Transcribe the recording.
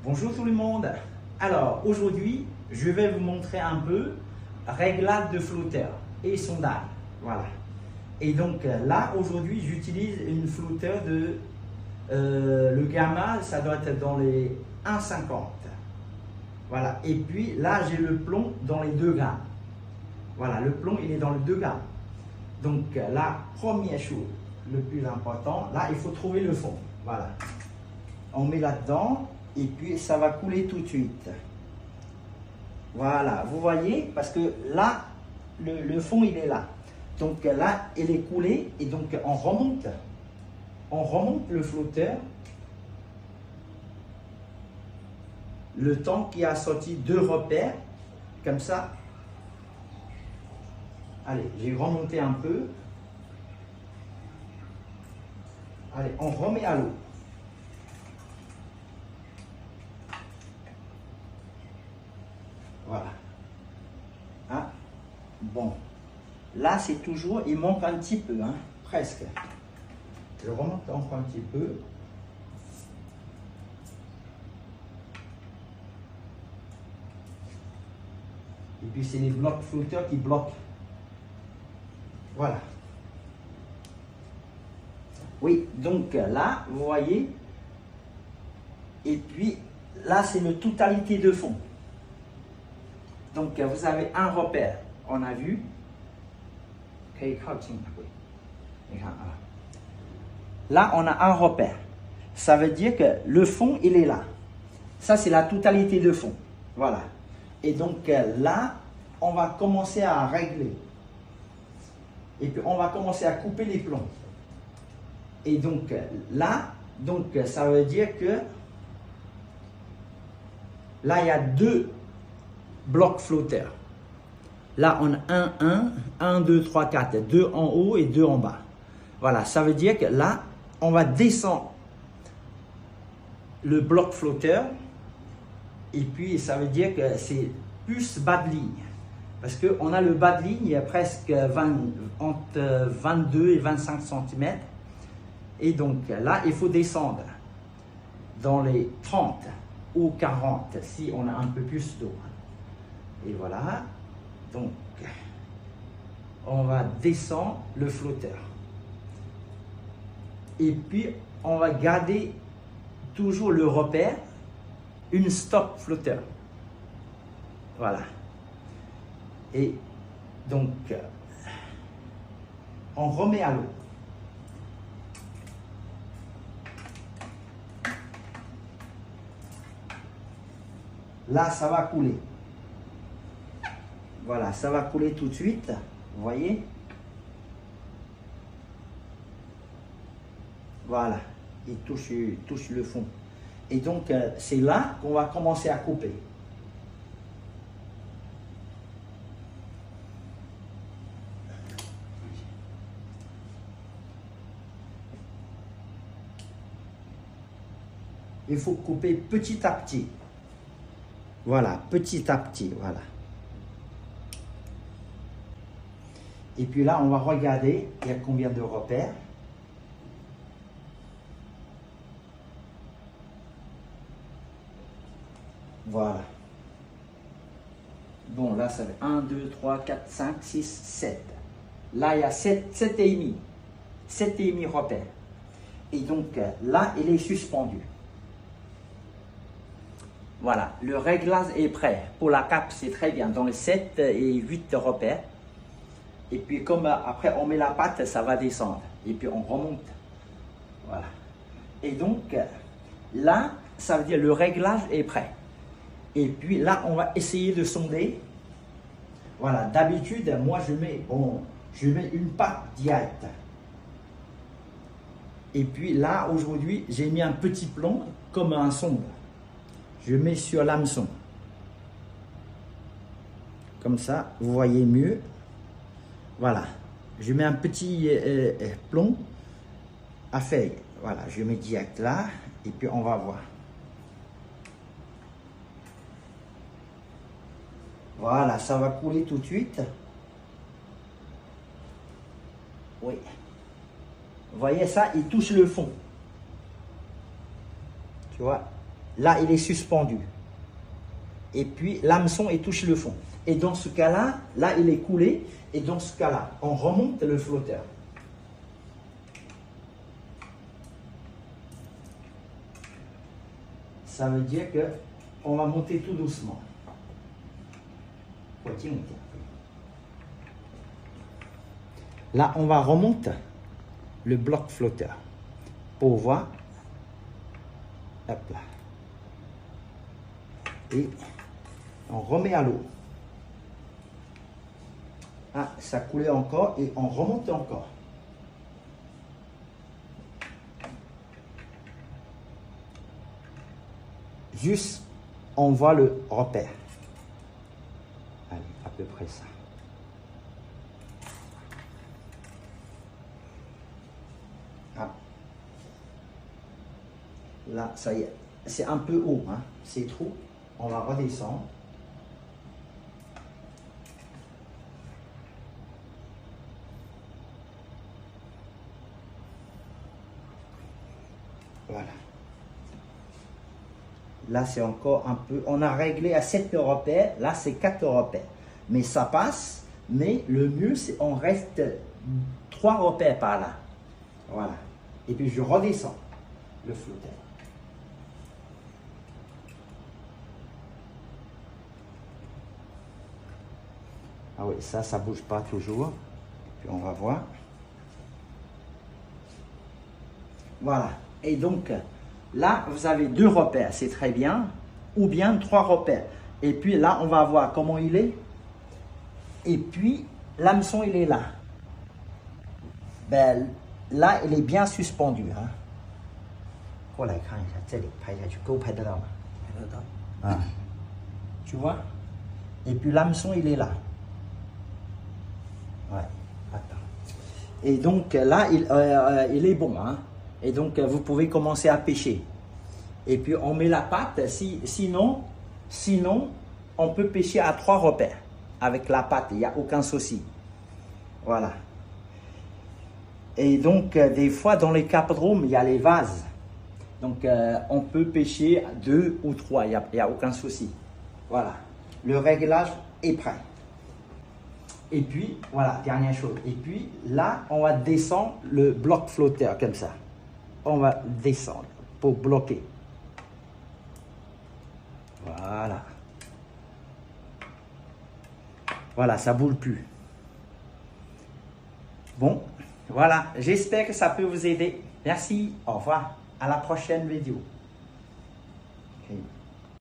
Bonjour tout le monde. Alors aujourd'hui, je vais vous montrer un peu réglage de flotteur et sondage. Voilà. Et donc là, aujourd'hui, j'utilise une flotteur de le gamma, ça doit être dans les 1,50. Voilà. Et puis là, j'ai le plomb dans les 2 grammes. Voilà, le plomb, il est dans les 2 grammes. Donc la première chose, le plus important, là, il faut trouver le fond. Voilà. On met là-dedans et puis ça va couler tout de suite. Voilà, vous voyez, parce que là, le fond, il est là. Donc là, il est coulé et donc on remonte le flotteur. Le temps qui a sorti 2 repères, comme ça. Allez, j'ai remonté un peu. Allez, on remet à l'eau. Voilà. Hein? Bon. Là, c'est toujours, il manque un petit peu, hein, presque. Je remonte encore un petit peu. Et puis, c'est les blocs flotteurs qui bloquent. Voilà. Oui, donc là, vous voyez. Et puis, là, c'est la totalité de fond. Donc, vous avez un repère, on a vu. Là, on a un repère. Ça veut dire que le fond, il est là. Ça, c'est la totalité de fond. Voilà. Et donc, là, on va commencer à régler. Et puis, on va commencer à couper les plombs. Et donc, là, ça veut dire que là, il y a 2 blocs flotteurs. Là, on a 1, 2, 3, 4, 2 en haut et 2 en bas. Voilà, ça veut dire que là, on va descendre le bloc flotteur. Et puis, ça veut dire que c'est plus bas de ligne. Parce qu'on a le bas de ligne, il y a presque entre 22 et 25 cm. Et donc, là, il faut descendre dans les 30 ou 40 si on a un peu plus d'eau. Et voilà. Donc, on va descendre le flotteur. Et puis, on va garder toujours le repère, une stop flotteur. Voilà. Et donc, on remet à l'eau. Là, ça va couler. Voilà, ça va couler tout de suite. Vous voyez? Voilà, il touche le fond. Et donc, c'est là qu'on va commencer à couper. Il faut couper petit à petit. Voilà, petit à petit, voilà. Et puis là, on va regarder, il y a combien de repères. Voilà. Bon, là, ça fait 1, 2, 3, 4, 5, 6, 7. Là, il y a 7,5. 7,5 repères. Et donc, là, il est suspendu. Voilà, le réglage est prêt. Pour la cape, c'est très bien. Dans les 7 et 8 repères. Et puis, comme après, on met la pâte, ça va descendre. Et puis, on remonte. Voilà. Et donc, là, ça veut dire le réglage est prêt. Et puis, là, on va essayer de sonder. Voilà, d'habitude, moi, je mets une pâte directe. Et puis, là, aujourd'hui, j'ai mis un petit plomb comme un sonde. Je mets sur l'hameçon. Comme ça, vous voyez mieux. Voilà. Je mets un petit plomb à feuille. Voilà, je mets direct là. Et puis, on va voir. Voilà, ça va couler tout de suite. Oui. Vous voyez ça, il touche le fond. Tu vois? là, il est suspendu. Et puis, l'hameçon, il touche le fond. Et dans ce cas-là, là, il est coulé. Et dans ce cas-là, on remonte le flotteur. Ça veut dire que on va monter tout doucement. Là, on va remonter le bloc flotteur pour voir. Hop là. Et on remet à l'eau. Ah, ça coulait encore et on remonte encore. Juste, on voit le repère. Allez, à peu près ça. Ah. Là, ça y est. C'est un peu haut, hein. C'est trop. On va redescendre. Voilà. Là, c'est encore un peu... On a réglé à 7 repères. Là, c'est 4 repères. Mais ça passe. Mais le mieux, c'est on reste 3 repères par là. Voilà. Et puis, je redescends le flotteur. Ah oui, ça bouge pas toujours. Puis, on va voir. Voilà. Et donc, là, vous avez 2 repères, c'est très bien. Ou bien 3 repères. Et puis là, on va voir comment il est. Et puis, l'hameçon, il est là. Ben, là, il est bien suspendu. Hein. Ah. Tu vois? Et puis, l'hameçon, il est là. Ouais, attends. Et donc, là, il est bon. Hein. Et donc, vous pouvez commencer à pêcher. Et puis, on met la patte. Sinon, on peut pêcher à 3 repères. Avec la patte, il n'y a aucun souci. Voilà. Et donc, des fois, dans les capodromes, il y a les vases. Donc, on peut pêcher à 2 ou 3. Il n'y a aucun souci. Voilà. Le réglage est prêt. Et puis, voilà, dernière chose. Et puis, là, on va descendre le bloc flotteur comme ça. On va descendre pour bloquer. Voilà. Voilà, ça ne boule plus. Bon, voilà. J'espère que ça peut vous aider. Merci. Au revoir. À la prochaine vidéo.